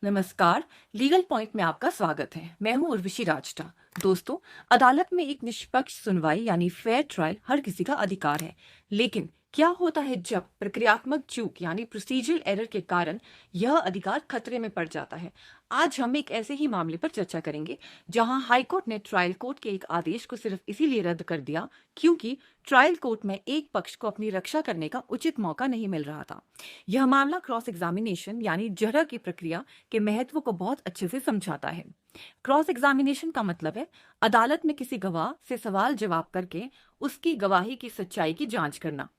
नमस्कार। Legal point में आपका स्वागत है। मैं हूं उर्वशी राजटा। दोस्तों, अदालत में एक निष्पक्ष सुनवाई यानी फेयर ट्रायल हर किसी का अधिकार है, लेकिन क्या होता है जब प्रक्रियात्मक चूक यानी प्रोसीजरल एरर के कारण यह अधिकार खतरे में पड़ जाता है। आज हम एक ऐसे ही मामले पर चर्चा करेंगे जहां हाईकोर्ट ने ट्रायल कोर्ट के एक आदेश को सिर्फ इसीलिए रद्द कर दिया क्योंकि ट्रायल कोर्ट में एक पक्ष को अपनी रक्षा करने का उचित मौका नहीं मिल रहा था। यह मामला क्रॉस एग्जामिनेशन यानी जरह की प्रक्रिया के महत्व को बहुत अच्छे से समझाता है। क्रॉस एग्जामिनेशन का मतलब है अदालत में किसी गवाह से सवाल जवाब करके उसकी गवाही की सच्चाई की जांच करना।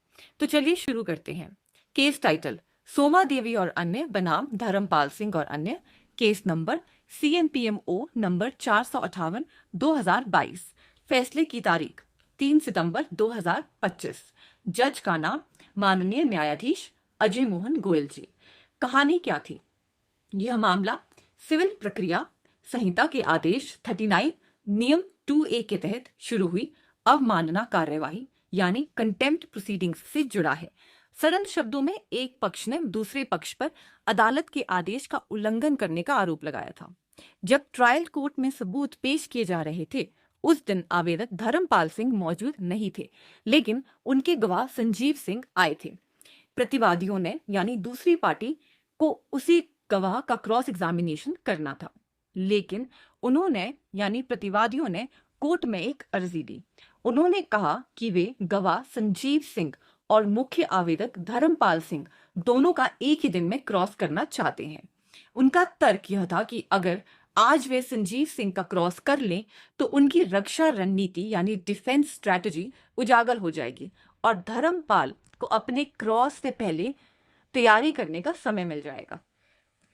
तो चलिए शुरू करते हैं। केस टाइटल: सोमा देवी और अन्य बनाम धर्मपाल सिंह और अन्य। Case number CNPMO number 458 2022। फैसले की तारीख 3 सितंबर 2025। जज का नाम माननीय न्यायाधीश अजय मोहन गोयल जी। कहानी क्या थी? यह मामला सिविल प्रक्रिया संहिता के आदेश 39 नियम 2A के तहत शुरू हुई अवमानना कार्यवाही यानी कंटेम्प्ट प्रोसीडिंग्स से जुड़ा है। सरल शब्दों में एक पक्ष ने दूसरे पक्ष पर अदालत के आदेश का उल्लंघन करने का आरोप लगाया था। जब ट्रायल कोर्ट में सबूत पेश किए जा रहे थे, उस दिन आवेदक धर्मपाल सिंह मौजूद नहीं थे, लेकिन उनके गवाह संजीव सिंह आए थे। प्रतिवादियों ने यानी दूसरी पार्टी को उसी गवाह का क्रॉस एग्जामिनेशन करना था, लेकिन उन्होंने यानी प्रतिवादियों ने कोर्ट में एक अर्जी दी। उन्होंने कहा कि वे गवाह संजीव सिंह और मुख्य आवेदक धर्मपाल सिंह दोनों का एक ही दिन में क्रॉस करना चाहते हैं। उनका तर्क यह था कि अगर आज वे संजीव सिंह का क्रॉस कर लें तो उनकी रक्षा रणनीति यानी डिफेंस स्ट्रैटेजी उजागर हो जाएगी और धर्मपाल को अपने क्रॉस से पहले तैयारी करने का समय मिल जाएगा।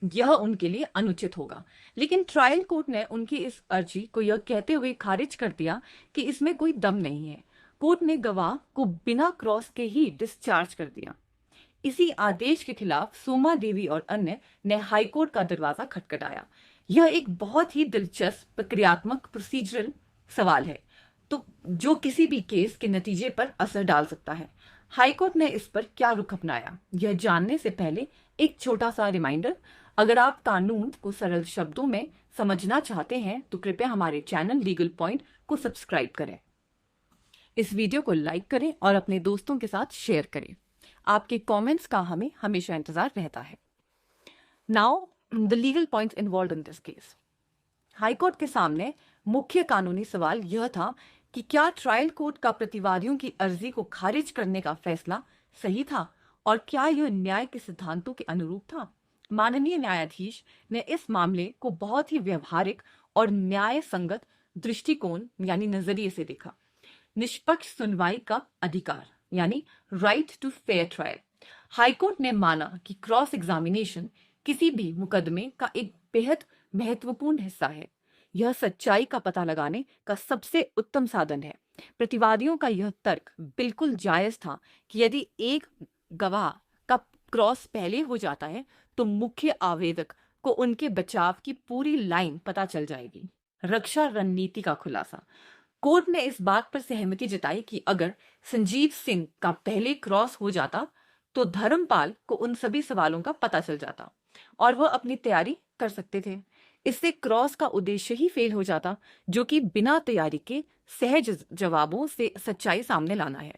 यह उनके लिए अनुचित होगा। लेकिन ट्रायल कोर्ट ने उनकी इस अर्जी को यह कहते हुए खारिज कर दिया कि इसमें कोई दम नहीं है। कोर्ट ने गवाह को बिना क्रॉस के ही डिस्चार्ज कर दिया। इसी आदेश के खिलाफ सोमा देवी और अन्य ने हाईकोर्ट का दरवाजा खटखटाया। यह एक बहुत ही दिलचस्प प्रक्रियात्मक प्रोसीजरल सवाल है, तो जो किसी भी केस के नतीजे पर असर डाल सकता है। हाईकोर्ट ने इस पर क्या रुख अपनाया, यह जानने से पहले एक छोटा सा रिमाइंडर: अगर आप कानून को सरल शब्दों में समझना चाहते हैं तो कृपया हमारे चैनल लीगल पॉइंट को सब्सक्राइब करें, इस वीडियो को लाइक करें और अपने दोस्तों के साथ शेयर करें। आपके कमेंट्स का हमें हमेशा इंतजार रहता है। Now the legal points involved in this case. High court के सामने मुख्य कानूनी सवाल यह था कि क्या ट्रायल कोर्ट का प्रतिवादियों की अर्जी को खारिज करने का फैसला सही था और क्या यह न्याय के सिद्धांतों के अनुरूप था। माननीय न्यायाधीश ने इस मामले को बहुत ही व्यवहारिक और न्याय संगत दृष्टिकोण यानी नजरिए से देखा। निष्पक्ष सुनवाई का अधिकार यानी right to fair trial. High court ने माना कि क्रॉस एग्जामिनेशन किसी भी मुकदमे का एक बेहद महत्वपूर्ण हिस्सा है। यह सच्चाई का पता लगाने का सबसे उत्तम साधन है। प्रतिवादियों का यह तर्क बिल्कुल जायज था कि यदि एक गवाह का क्रॉस पहले हो जाता है तो मुख्य आवेदक को उनके बचाव की पूरी लाइन पता चल जाएगी। रक्षा रणनीति का खुलासा। कोर्ट ने इस बात पर सहमति जताई कि अगर संजीव सिंह का पहले क्रॉस हो जाता तो धर्मपाल को उन सभी सवालों का पता चल जाता और वह अपनी तैयारी कर सकते थे। इससे क्रॉस का उद्देश्य ही फेल हो जाता, जो कि बिना तैयारी के सहज जवाबों से सच्चाई सामने लाना है।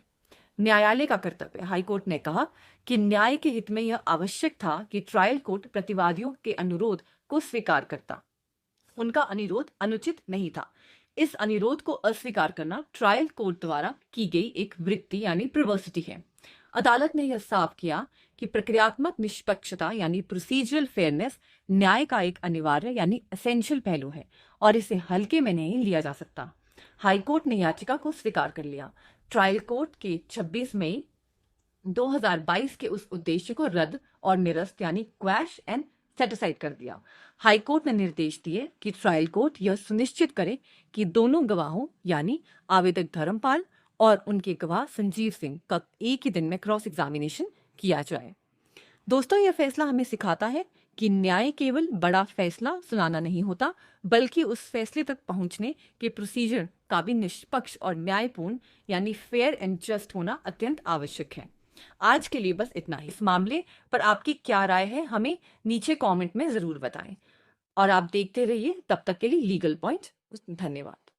न्यायालय का कर्तव्य। हाईकोर्ट ने कहा कि न्याय के हित में यह आवश्यक था कि ट्रायल कोर्ट प्रतिवादियों के अनुरोध को स्वीकार करता। उनका अनुरोध अनुचित नहीं था। इस अनुरोध को अस्वीकार करना ट्रायल कोर्ट द्वारा की गई एक वृत्ति यानी प्रवर्सिटी है। अदालत ने यह साफ किया कि प्रक्रियात्मक निष्पक्षता यानी प्रोसीजरल फेयरनेस न्याय का एक अनिवार्य यानी एसेंशियल पहलू है और इसे हल्के में नहीं लिया जा सकता। हाईकोर्ट ने याचिका को स्वीकार कर लिया। ट्रायल कोर्ट के 26 मई 2022 के उस उद्देश्य को रद्द और निरस्त यानी क्वैश एंड सेट असाइड कर दिया। हाईकोर्ट ने निर्देश दिए कि ट्रायल कोर्ट यह सुनिश्चित करे कि दोनों गवाहों यानी आवेदक धर्मपाल और उनके गवाह संजीव सिंह का एक ही दिन में क्रॉस एग्जामिनेशन किया जाए। दोस्तों, यह फैसला हमें सिखाता है कि न्याय केवल बड़ा फैसला सुनाना नहीं होता, बल्कि उस फैसले तक पहुंचने के प्रोसीजर का भी निष्पक्ष और न्यायपूर्ण यानी फेयर एंड जस्ट होना अत्यंत आवश्यक है। आज के लिए बस इतना ही। इस मामले पर आपकी क्या राय है हमें नीचे कमेंट में ज़रूर बताएं और आप देखते रहिए। तब तक के लिए लीगल पॉइंट। धन्यवाद।